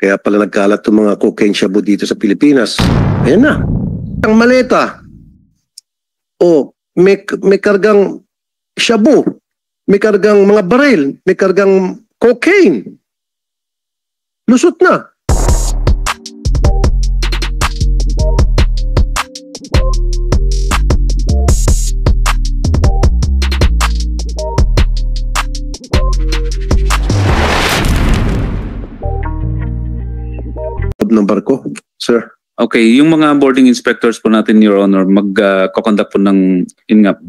Kaya pala nagkalat yung mga cocaine shabu dito sa Pilipinas. Ayan na. Ang maleta. O, may kargang shabu. May kargang mga baril. May kargang cocaine. Lusot na. Ng barko, sir. Okay, yung mga boarding inspectors po natin, Your Honor, mag-conduct po ng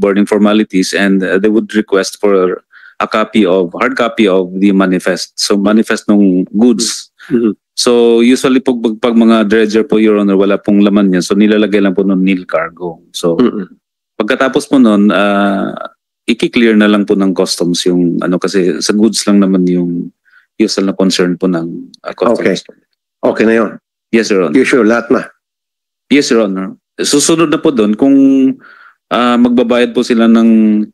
boarding formalities, and they would request for a hard copy of the manifest. So manifest ng goods. So usually pag mga dredger po, Your Honor, wala pong laman niya. So nilalagay lang po ng nil cargo. So pagkatapos po nun, i-clear na lang po ng customs yung kasi sa goods lang naman yung usual na concern po ng customs. Okay na yun. Yes, Your Honor. You sure, lahat na? Yes, Your Honor. Susunod na po doon kung magbabayad po sila ng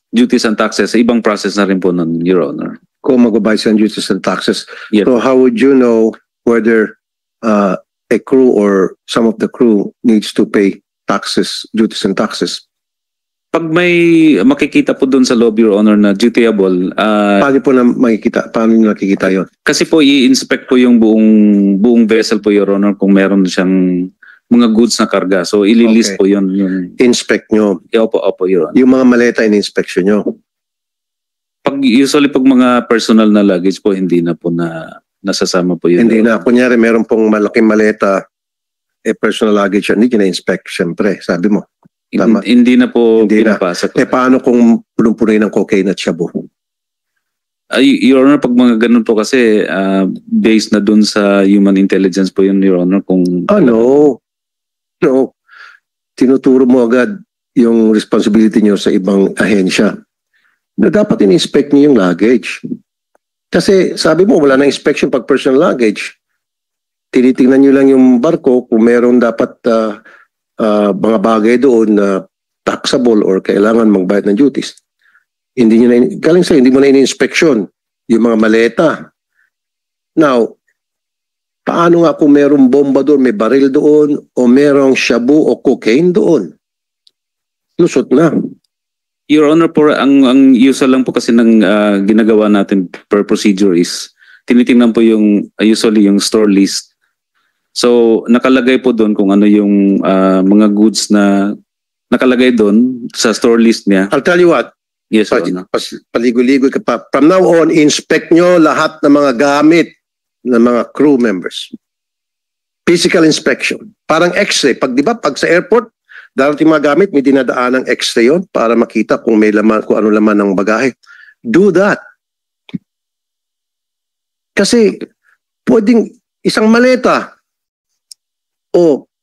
duties and taxes, ibang process na rin po nun, Your Honor. Kung magbabayad sila ng duties and taxes. Yes. So how would you know whether a crew or some of the crew needs to pay taxes, duties and taxes? Pag may makikita po doon sa lobby, Your Honor, na dutiable, Paano po na makikita? Paano nyo nakikita yun? kasi po i-inspect po yung buong vessel po, Your Honor, kung meron siyang mga goods na karga. So ililist po yun. Inspect nyo. Opo, Your Honor. Yung mga maleta in-inspection nyo. Usually pag mga personal na luggage po, hindi na po nasasama po yun. Hindi na. Kunyari, meron pong malaking maleta, personal luggage, hindi nyo na-inspect, syempre, sabi mo. Tama. Hindi na po Hindi na. pinapasok. Paano kung punong-punoy ng cocaine at shabu? Your Honor, pag mga ganun po kasi, based na dun sa human intelligence po yun, Your Honor, kung... No. Tinuturo mo agad yung responsibility nyo sa ibang ahensya na dapat in-inspect nyo yung luggage. Kasi sabi mo, wala na inspection pag personal luggage. Tinitingnan nyo lang yung barko kung meron dapat mga bagay doon na taxable or kailangan magbayad ng duties. Hindi mo na in-inspection yung mga maleta. Now, paano nga kung merong bomba doon, may baril doon, o merong shabu o cocaine doon? Lusot na. Your Honor, ang usual lang po kasi ng ginagawa natin per procedure is tinitingnan po usually yung store list. So nakalagay po doon kung ano yung mga goods na nakalagay doon sa store list niya. I'll tell you what. Yes, Your Honor. Paligoy-ligoy ka pa. From now on, inspect nyo lahat ng mga gamit ng mga crew members. Physical inspection. Parang x-ray. Pag sa airport, darating mga gamit, may dinadaan ng x-ray yun para makita kung may laman, kung ano laman ng bagahe. Do that. Kasi pwedeng isang maleta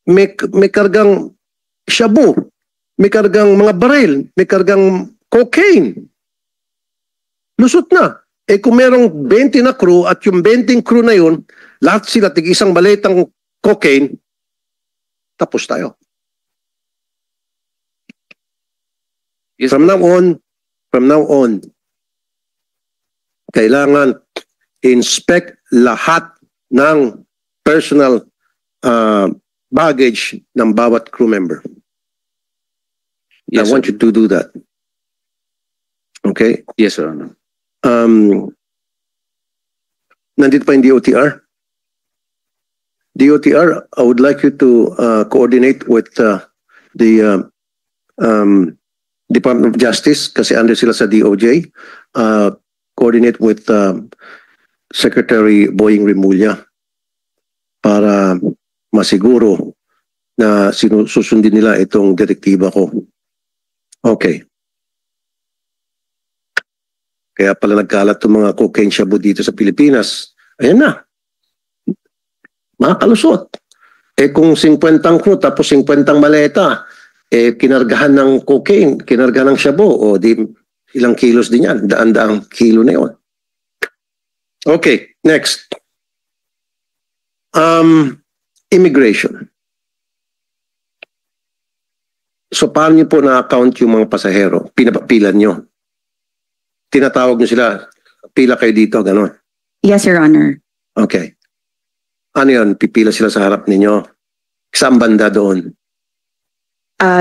may kargang shabu, may kargang mga baril, may kargang cocaine. Lusot na. Kung merong 20 na crew at yung 20 crew na yun, lahat sila tig-isang maletang cocaine, tapos tayo. Yes, From now on, kailangan inspect lahat ng personal baggage ng bawat crew member. Yes, I want you to do that. Okay? Yes, Your Honor. Nandito pa yung DOTR? DOTR, I would like you to coordinate with the Department of Justice kasi under sila sa DOJ. Coordinate with Secretary Boying Remulla para masiguro na susundin nila itong direktiba ko. Okay. Kaya pala nagkalat yung mga cocaine shabu dito sa Pilipinas. Ayan na. Makakalusot. Kung 50 crew tapos 50 maleta, kinargahan ng cocaine, kinargahan ng shabu, o di ilang kilos din yan. Daan-daang kilo na yun. Okay, next. Immigration. So paano niyo po na-account yung mga pasahero? Pinapapilan niyo? Tinatawag niyo sila, pila kayo dito, gano'n? Yes, Your Honor. Okay. Ano yun? Pipila sila sa harap ninyo? Saan banda doon?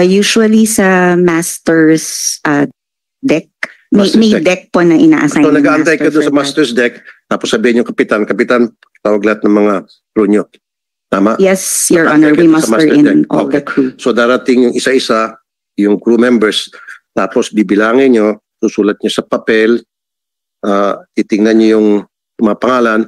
Usually sa master's deck. May Master's deck po na ina-assign. So ng nag-aantay kayo doon master sa for that. master's deck, tapos sabihin yung kapitan, tawag lahat ng mga crew nyo. Tama? Yes, Your Nag-aantay Honor, kayo we doon sa muster master deck. in all Okay. the crew. So darating yung isa-isa, yung crew members, tapos bibilangin nyo, susulat nyo sa papel, titingnan nyo yung mga pangalan,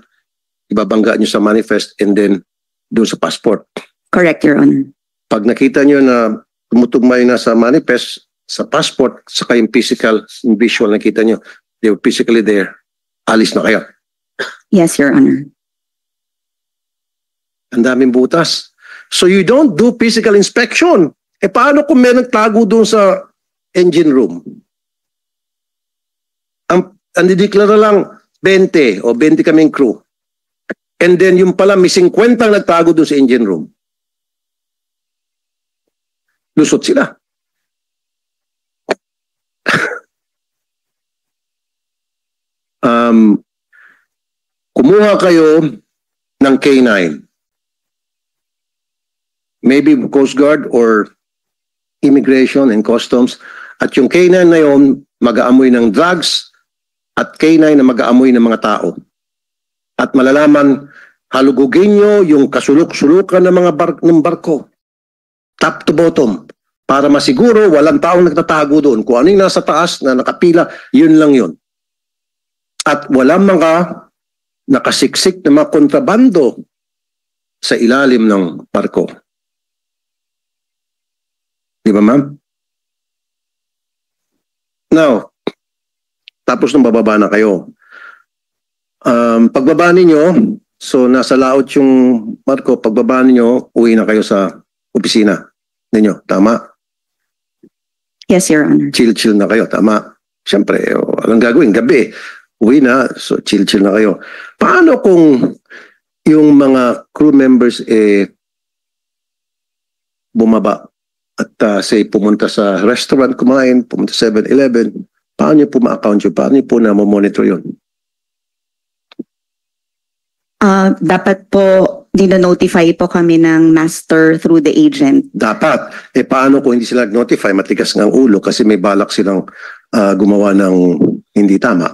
ibabangga nyo sa manifest, and then doon sa passport. Correct, Your Honor. Pag nakita nyo na tumutugmay na sa manifest, sa passport, saka yung physical, yung visual nakita nyo, they were physically there, alis na kayo. Yes, Your Honor. Ang daming butas. So you don't do physical inspection. Paano kung may nagtago doon sa engine room? Ang dideklara lang 20 o 20 kaming crew. And then yung pala may 50 ang nagtago doon sa engine room. Lusot sila. Kumuha kayo ng K9. Maybe Coast Guard or Immigration and Customs. At yung K9 na yun, mag-aamoy ng drugs at K9 na mag-aamoy ng mga tao. At malalaman, halugugin nyo yung kasulok-sulukan ng mga ng barko. Top to bottom. Para masiguro, walang taong nagtatago doon. Kung ano yung nasa taas na nakapila, yun lang yun. At walang mga nakasiksik na mga kontrabando sa ilalim ng barko. Di ba, ma'am? Now, tapos nung bababa na kayo. Pagbaba ninyo, so nasa laot yung barko, pagbaba ninyo, uwi na kayo sa opisina ninyo. Tama? Yes, Your Honor. Chill-chill na kayo. Tama? Siyempre, anong gagawin? Gabi. Uwi na, so chill-chill na kayo. Paano kung yung mga crew members bumaba at say pumunta sa restaurant, kumain, pumunta sa 7-Eleven, paano nyo po ma-account yun? Paano nyo po na-monitor yun? Dapat po dino-notify po kami ng master through the agent. Dapat. Paano kung hindi sila notify, matigas ng ulo kasi may balak silang gumawa ng hindi tama?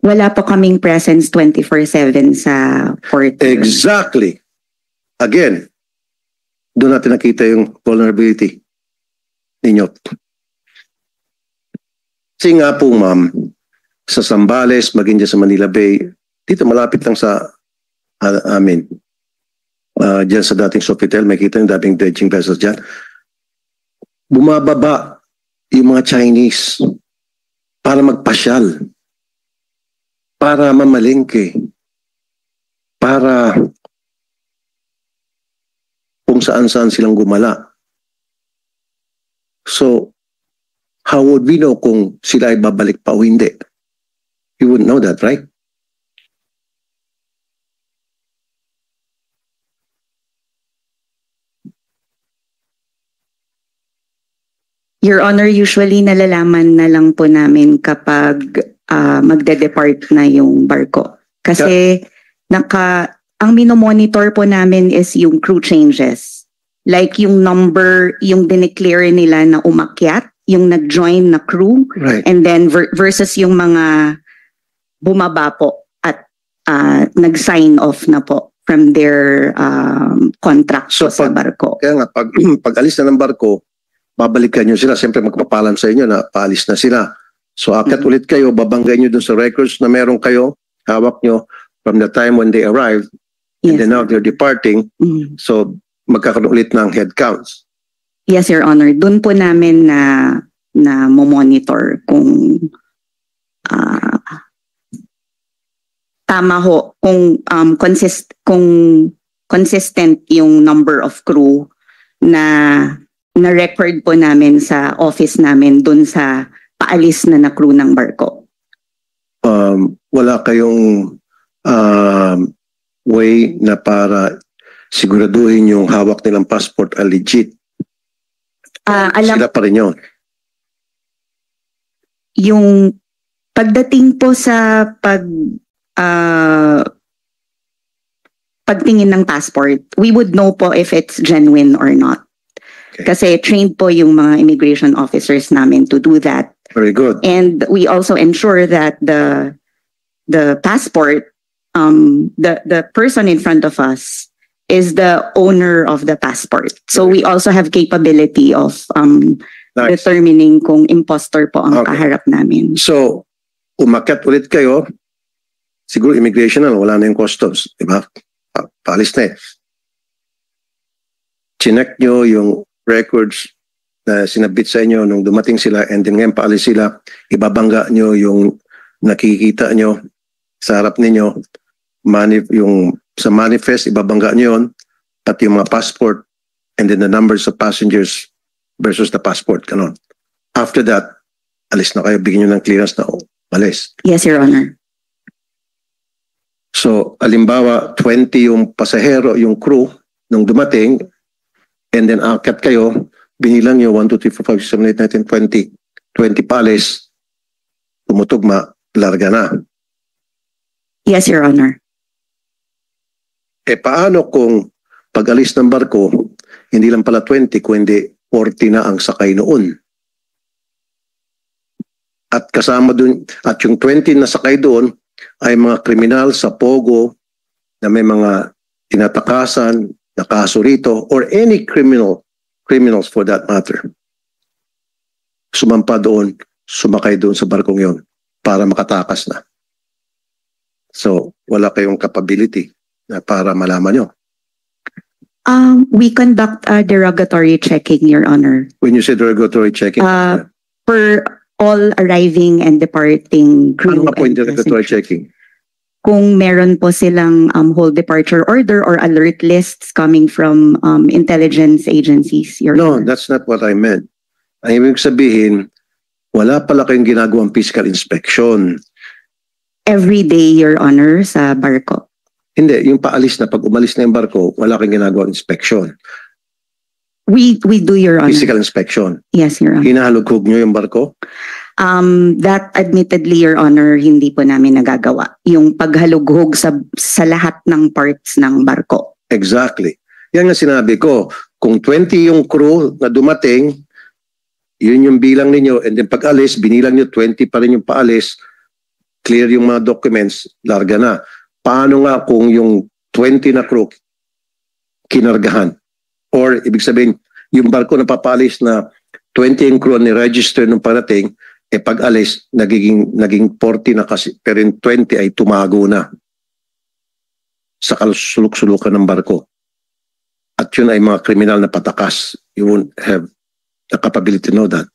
Wala po kaming presence 24/7 sa port. Exactly. Again, doon natin nakita yung vulnerability ninyo. Kasi nga po, ma'am, sa Zambales, maging dyan sa Manila Bay, dito malapit lang sa amin. Dyan sa dating Sofitel, may kita yung dating dredging vessels dyan. Bumababa yung mga Chinese para magpasyal, para mamalengke, para kung saan-saan silang gumala. So, how would we know kung sila ay babalik pa o hindi? You wouldn't know that, right? Your Honor, usually nalalaman na lang po namin kapag magde-depart na yung barko. Kasi ang minomonitor po namin is yung crew changes. Like yung number, yung dineclare nila na umakyat, yung nag-join na crew, Right. and then versus yung mga bumaba po at nag-sign off na po from their contract So, po sa barko. Kaya nga, pag alis na ng barko, babalikan nyo sila. Siyempre magpapalam sa inyo na paalis na sila. So akyat ulit kayo, babanggay nyo dun sa records na meron kayo, hawak nyo from the time when they arrived, and Yes. then now they're departing. Mm. So magkakaroon ulit ng head counts. Yes, Your Honor. Doon po namin na monitor kung tama ho, kung consistent yung number of crew na record po namin sa office namin doon sa paalis na crew ng barko. Wala kayong way na para siguraduhin yung hawak nilang passport ay legit. Alam Sila pa rin yun. yung Pagdating po sa pagtingin ng passport, we would know po if it's genuine or not. Okay. Kasi trained po yung mga immigration officers namin to do that. Very good. And we also ensure that the passport, the person in front of us is the owner of the passport. So we also have capability of Nice. determining kung impostor po ang Okay. kaharap namin. So, umakyat ulit kayo, siguro immigration na, wala na yung customs, di ba? Paalis na eh. Chinek nyo yung records na sinabit sa inyo nung dumating sila and then ngayon paalis sila, ibabangga nyo yung nakikita nyo sa harap ninyo, yung sa manifest, ibabangga nyo yun, pati yung mga passport and then the numbers of passengers versus the passport, kanon. After that, alis na kayo, bigyan nyo ng clearance na alis. Yes, Your Honor. So, alimbawa, 20 yung pasahero, yung crew, nung dumating, and then akyat kayo, binilang nyo 1, 2, 3, 4, 5, 6, 7, 8, 9, 10, 20. 20 palis, tumutugma, larga na. Yes, Your Honor. Paano kung pag-alis ng barko, hindi lang pala 20, kundi 40 na ang sakay noon? At kasama dun, at yung 20 na sakay doon, ay mga kriminal sa Pogo na may mga tinatakasan na kaso rito or any criminals for that matter. Sumampa doon, sumakay doon sa barkong yon para makatakas na. So, wala kayong capability na para malaman nyo. We conduct a derogatory checking, Your Honor. When you say derogatory checking, Per all arriving and departing crew. ano nga po yung and derogatory passengers. checking? Kung meron po silang whole departure order or alert lists coming from intelligence agencies, Your No, Honor. that's not what I meant. Ang ibig sabihin, wala pala kayong ginagawang physical inspection. Every day, Your Honor, sa barko. Hindi, yung paalis na, pag umalis na yung barko, wala kayong ginagawang inspection. We do, Your Honor. Physical inspection. Yes, Your Honor. Hinahalughog nyo yung barko? That admittedly, Your Honor, hindi po namin nagagawa. Yung paghalughog sa lahat ng parts ng barko. Exactly. Yan nga sinabi ko. Kung 20 yung crew na dumating, yun yung bilang ninyo, and then pag alis, binilang nyo 20 pa rin yung paalis, clear yung mga documents, larga na. Paano nga kung yung 20 na crew kinargahan? Or ibig sabihin, yung barko na papaalis na 20 yung crew ni register nung parating, pag alis, naging 40 na kasi, pero yung 20 ay tumago na sa kasuluk-sulukan ng barko. At yun ay mga kriminal na patakas. You won't have the capability to know that.